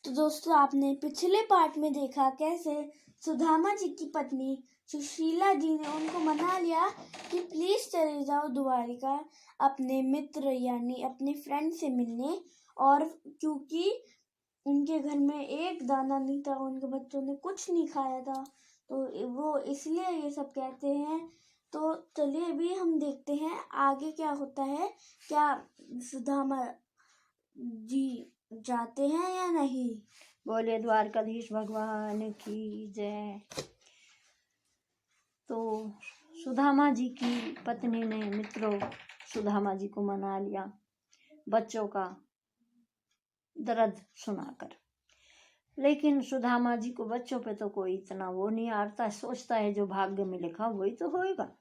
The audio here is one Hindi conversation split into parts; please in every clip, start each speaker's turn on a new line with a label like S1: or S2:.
S1: तो दोस्तों, आपने पिछले पार्ट में देखा कैसे सुदामा जी की पत्नी सुशीला जी ने उनको मना लिया कि प्लीज चले जाओ द्वारिका अपने मित्र यानी अपने फ्रेंड से मिलने। और क्योंकि उनके घर में एक दाना नहीं था, उनके बच्चों ने कुछ नहीं खाया था, तो वो इसलिए ये सब कहते हैं। तो चलिए अभी हम देखते हैं आगे क्या होता है। क्या सुदामा जी जाते हैं या नहीं?
S2: बोले द्वारकाधीश भगवान की जय। तो सुदामा जी की पत्नी ने मित्रों सुदामा जी को मना लिया बच्चों का दर्द सुनाकर। लेकिन सुदामा जी को बच्चों पे तो कोई इतना वो नहीं आता, सोचता है जो भाग्य में लिखा वही तो होएगा,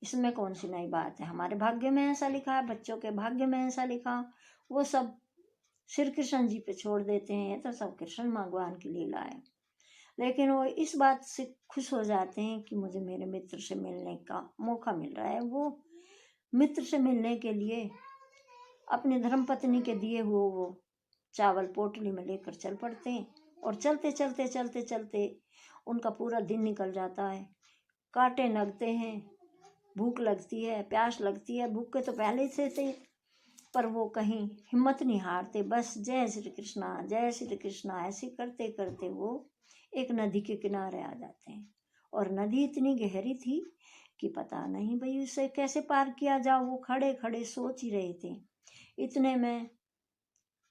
S2: इसमें कौन सी नई बात है। हमारे भाग्य में ऐसा लिखा है, बच्चों के भाग्य में ऐसा लिखा, वो सब श्री कृष्ण जी पे छोड़ देते हैं। तो सब कृष्ण भगवान की लीला है। लेकिन वो इस बात से खुश हो जाते हैं कि मुझे मेरे मित्र से मिलने का मौका मिल रहा है। वो मित्र से मिलने के लिए अपनी धर्मपत्नी के दिए हुए वो चावल पोटली में लेकर चल पड़ते हैं। और चलते चलते चलते चलते उनका पूरा दिन निकल जाता है। कांटे लगते हैं, भूख लगती है, प्यास लगती है। भूख के तो पहले से थे, पर वो कहीं हिम्मत नहीं हारते। बस जय श्री कृष्णा जय श्री कृष्णा ऐसे करते करते वो एक नदी के किनारे आ जाते हैं। और नदी इतनी गहरी थी कि पता नहीं भाई उसे कैसे पार किया जाओ। वो खड़े खड़े सोच ही रहे थे। इतने में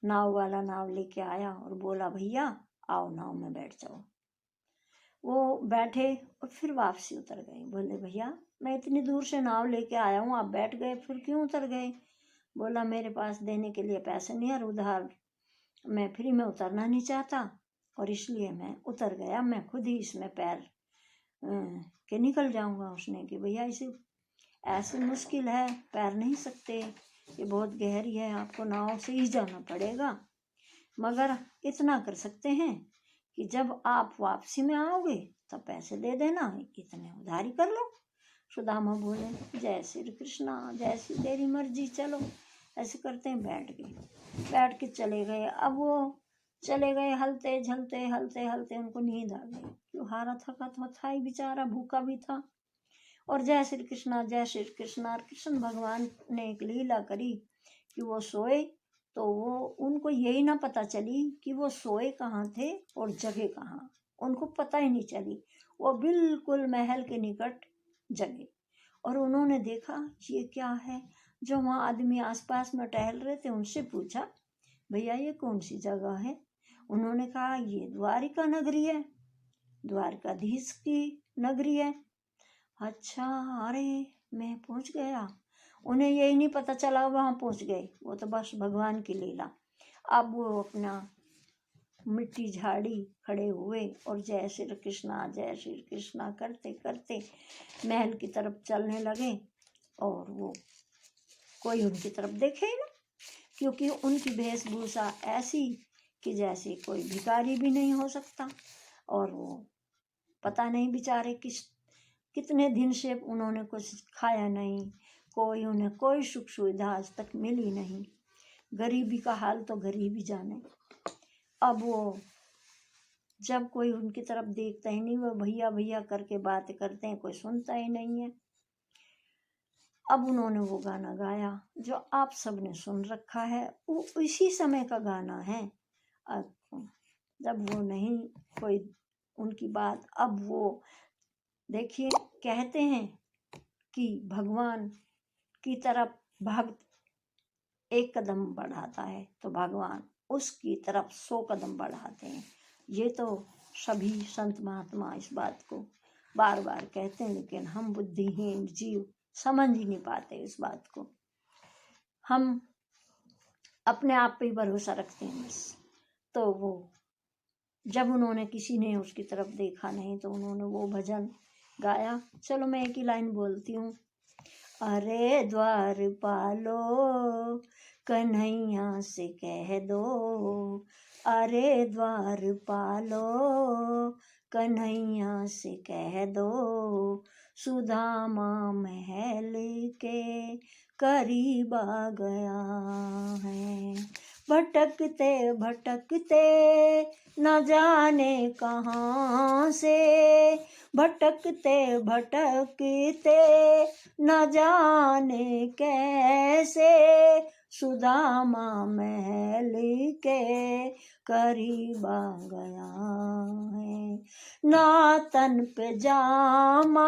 S2: नाव वाला नाव लेके आया और बोला भैया आओ नाव में बैठ जाओ। वो बैठे और फिर वापसी उतर गए। बोले भैया मैं इतनी दूर से नाव लेके आया हूँ, आप बैठ गए, फिर क्यों उतर गए? बोला मेरे पास देने के लिए पैसे नहीं और उधार मैं फ्री में उतरना नहीं चाहता और इसलिए मैं उतर गया। मैं खुद ही इसमें पैर के निकल जाऊंगा। उसने कि भैया इसे ऐसे मुश्किल है, पैर नहीं सकते, ये बहुत गहरी है, आपको नाव से ही जाना पड़ेगा। मगर इतना कर सकते हैं कि जब आप वापसी में आओगे तब पैसे दे देना, इतने उधारी कर लो। सुदामा बोले जय श्री कृष्णा जैसी तेरी मर्जी, चलो ऐसे करते हैं। बैठ के चले गए। अब वो चले गए हलते झलते हलते हलते, उनको नींद आ गई। क्यों हारा थका था ही बेचारा, भूखा भी था। और जय श्री कृष्णा जय श्री कृष्णा। कृष्ण भगवान ने एक लीला करी कि वो सोए तो वो उनको यही ना पता चली कि वो सोए कहाँ थे और जगह कहाँ, उनको पता ही नहीं चली। वो बिल्कुल महल के निकट जगे और उन्होंने देखा ये क्या है। जो वहाँ आदमी आसपास में टहल रहे थे उनसे पूछा भैया ये कौन सी जगह है? उन्होंने कहा ये द्वारिका नगरी है, द्वारकाधीश की नगरी है। अच्छा, अरे मैं पहुंच गया। उन्हें यही नहीं पता चला वहां पहुंच गए, वो तो बस भगवान की लीला। अब वो अपना मिट्टी झाड़ी खड़े हुए और जय श्री कृष्णा करते करते महल की तरफ चलने लगे। और वो कोई उनकी तरफ देखे ही ना, क्योंकि उनकी वेशभूषा ऐसी कि जैसे कोई भिखारी भी नहीं हो सकता। और वो पता नहीं बेचारे कितने दिन से उन्होंने कुछ खाया नहीं, उन्हें कोई सुख सुविधा आज तक मिली नहीं। गरीबी का हाल तो गरीबी जाने। अब वो जब कोई उनकी तरफ देखता ही नहीं, वो भैया भैया करके बातें करते हैं, कोई सुनता ही नहीं है। अब उन्होंने वो गाना गाया जो आप सबने सुन रखा है, वो इसी समय का गाना है। अब जब वो नहीं कोई उनकी बात, अब वो देखिए कहते हैं कि भगवान की तरफ भक्त एक कदम बढ़ाता है तो भगवान उसकी तरफ 100 कदम बढ़ाते हैं। ये तो सभी संत महात्मा इस बात को बार बार कहते हैं, लेकिन हम बुद्धिहीन जीव समझ ही नहीं पाते इस बात को। हम अपने आप पे ही भरोसा रखते हैं बस। तो वो जब उन्होंने किसी ने उसकी तरफ देखा नहीं तो उन्होंने वो भजन गाया। चलो मैं एक ही लाइन बोलती हूँ। अरे द्वारपालो कन्हैया से कह दो, अरे द्वारपालो कन्हैया से कह दो, सुदामा महल के करीब आ गया है। भटकते भटकते न जाने कहाँ से, भटकते भटकते न जाने कैसे, सुदामा महल के करीब आ गया है। ना तन पे जामा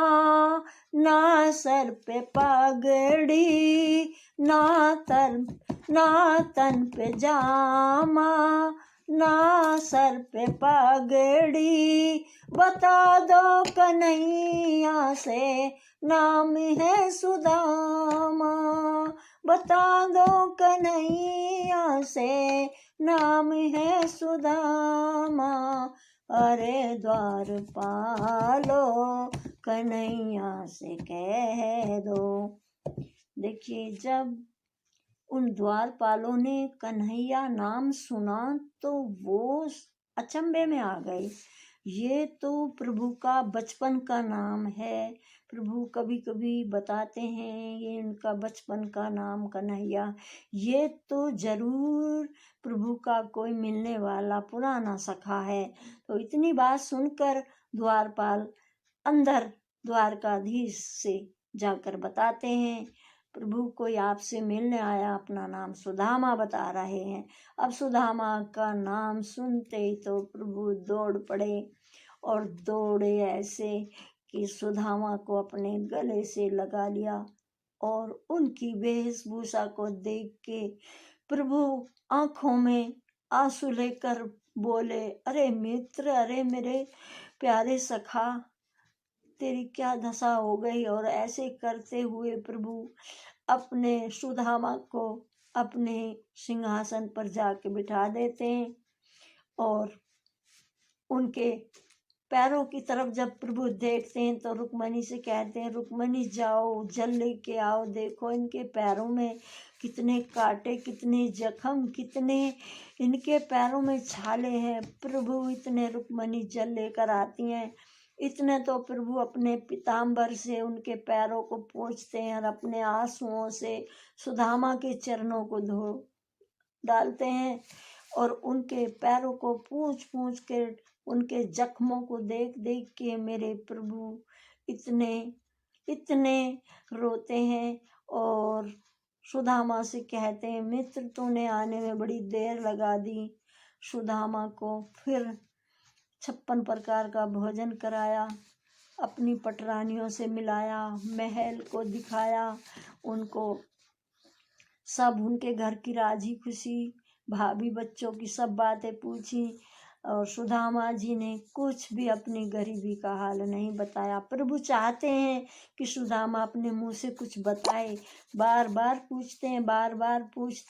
S2: ना सर पे पगड़ी, ना तन पे जामा ना सर पे पगड़ी, बता दो कन्हैया से नाम है सुदामा, बता दो कन्हैया से नाम है सुदामा, अरे द्वारपालो कन्हैया से कह दो। देखिए, जब उन द्वारपालों ने कन्हैया नाम सुना तो वो अचंभे में आ गए। ये तो प्रभु का बचपन का नाम है। प्रभु कभी कभी बताते हैं ये इनका बचपन का नाम कन्हैया, ये तो जरूर प्रभु का कोई मिलने वाला पुराना सखा है। तो इतनी बात सुनकर द्वारपाल अंदर द्वारकाधीश से जाकर बताते हैं, प्रभु कोई आपसे मिलने आया, अपना नाम सुदामा बता रहे हैं। अब सुदामा का नाम सुनते ही तो प्रभु दौड़ पड़े, और दौड़े ऐसे कि सुदामा को अपने गले से लगा लिया, और उनकी वेशभूषा को देख के प्रभु आंखों में आंसू लेकर बोले, अरे मित्र, अरे मेरे प्यारे सखा, तेरी क्या दशा हो गई। और ऐसे करते हुए प्रभु अपने सुदामा को अपने सिंहासन पर जाके बिठा देते हैं, और उनके पैरों की तरफ जब प्रभु देखते हैं तो रुक्मणी से कहते हैं, रुक्मणी जाओ जल लेके आओ, देखो इनके पैरों में कितने कांटे, कितने जख्म, कितने इनके पैरों में छाले हैं। प्रभु इतने रुक्मणी जल लेकर आती हैं, इतने तो प्रभु अपने पीताम्बर से उनके पैरों को पोंछते हैं और अपने आंसुओं से सुदामा के चरणों को धो डालते हैं, और उनके पैरों को पूंछ पूंछ के उनके जख्मों को देख देख के मेरे प्रभु इतने इतने रोते हैं, और सुदामा से कहते हैं, मित्र तूने आने में बड़ी देर लगा दी। सुदामा को फिर 56 प्रकार का भोजन कराया, अपनी पटरानियों से मिलाया, महल को दिखाया उनको, सब उनके घर की राजी खुशी, भाभी बच्चों की सब बातें पूछी, और सुदामा जी ने कुछ भी अपनी गरीबी का हाल नहीं बताया। प्रभु चाहते हैं कि सुदामा अपने मुंह से कुछ बताए, बार बार पूछते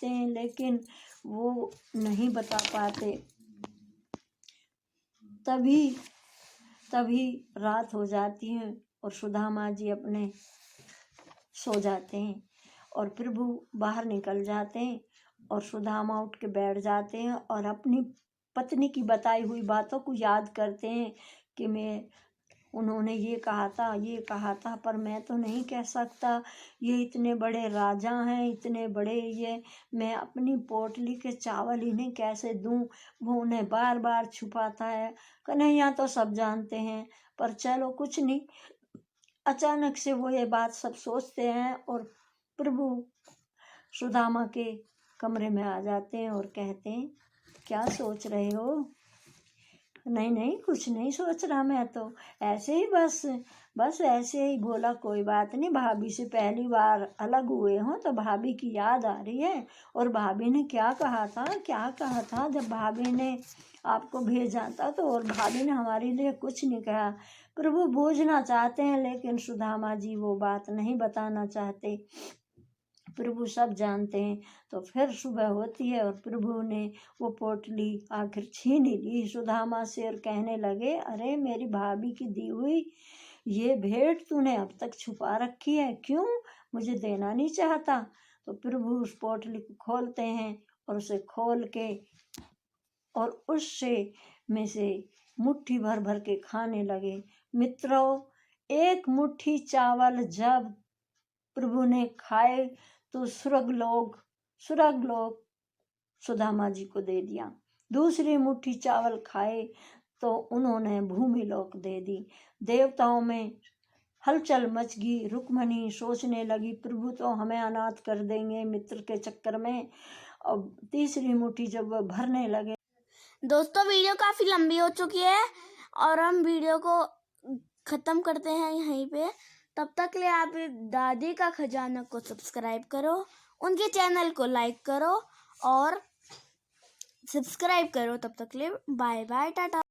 S2: हैं, लेकिन वो नहीं बता पाते। तभी रात हो जाती है और सुदामा जी अपने सो जाते हैं, और प्रभु बाहर निकल जाते हैं, और सुदामा उठ के बैठ जाते हैं और अपनी पत्नी की बताई हुई बातों को याद करते हैं कि उन्होंने ये कहा था, पर मैं तो नहीं कह सकता, ये इतने बड़े राजा हैं, इतने बड़े, ये मैं अपनी पोटली के चावल इन्हें कैसे दूं। वो उन्हें बार बार छुपाता है। कन्हैया तो सब जानते हैं, पर चलो कुछ नहीं। अचानक से वो ये बात सब सोचते हैं, और प्रभु सुदामा के कमरे में आ जाते हैं और कहते हैं, क्या सोच रहे हो। नहीं, कुछ नहीं सोच रहा, मैं तो ऐसे ही बस ऐसे ही बोला, कोई बात नहीं, भाभी से पहली बार अलग हुए हो तो भाभी की याद आ रही है। और भाभी ने क्या कहा था जब भाभी ने आपको भेजा था, तो और भाभी ने हमारे लिए कुछ नहीं कहा। प्रभु बूझना चाहते हैं, लेकिन सुदामा जी वो बात नहीं बताना चाहते। प्रभु सब जानते हैं। तो फिर सुबह होती है, और प्रभु ने वो पोटली आखिर छीन ही ली सुदामा से, और कहने लगे, अरे मेरी भाभी की दी हुई ये भेंट तूने अब तक छुपा रखी है, क्यों, मुझे देना नहीं चाहता। तो प्रभु उस पोटली को खोलते हैं, और उसे खोल के और उससे में से मुट्ठी भर भर के खाने लगे। मित्रों, एक मुट्ठी चावल जब प्रभु ने खाए तो स्वर्ग लोग सुदामा जी को दे दिया। दूसरी मुट्ठी चावल खाए तो उन्होंने भूमि लोक दे दी। देवताओं में हलचल मच गई। रुक्मणी सोचने लगी, प्रभु तो हमें अनाथ कर देंगे मित्र के चक्कर में। अब तीसरी मुट्ठी जब वह भरने लगे।
S1: दोस्तों वीडियो काफ़ी लंबी हो चुकी है और हम वीडियो को ख़त्म करते हैं यहीं पे। तब तक के लिए आप दादी का खजाना को सब्सक्राइब करो, उनके चैनल को लाइक करो और सब्सक्राइब करो। तब तक के लिए बाय बाय, टाटा।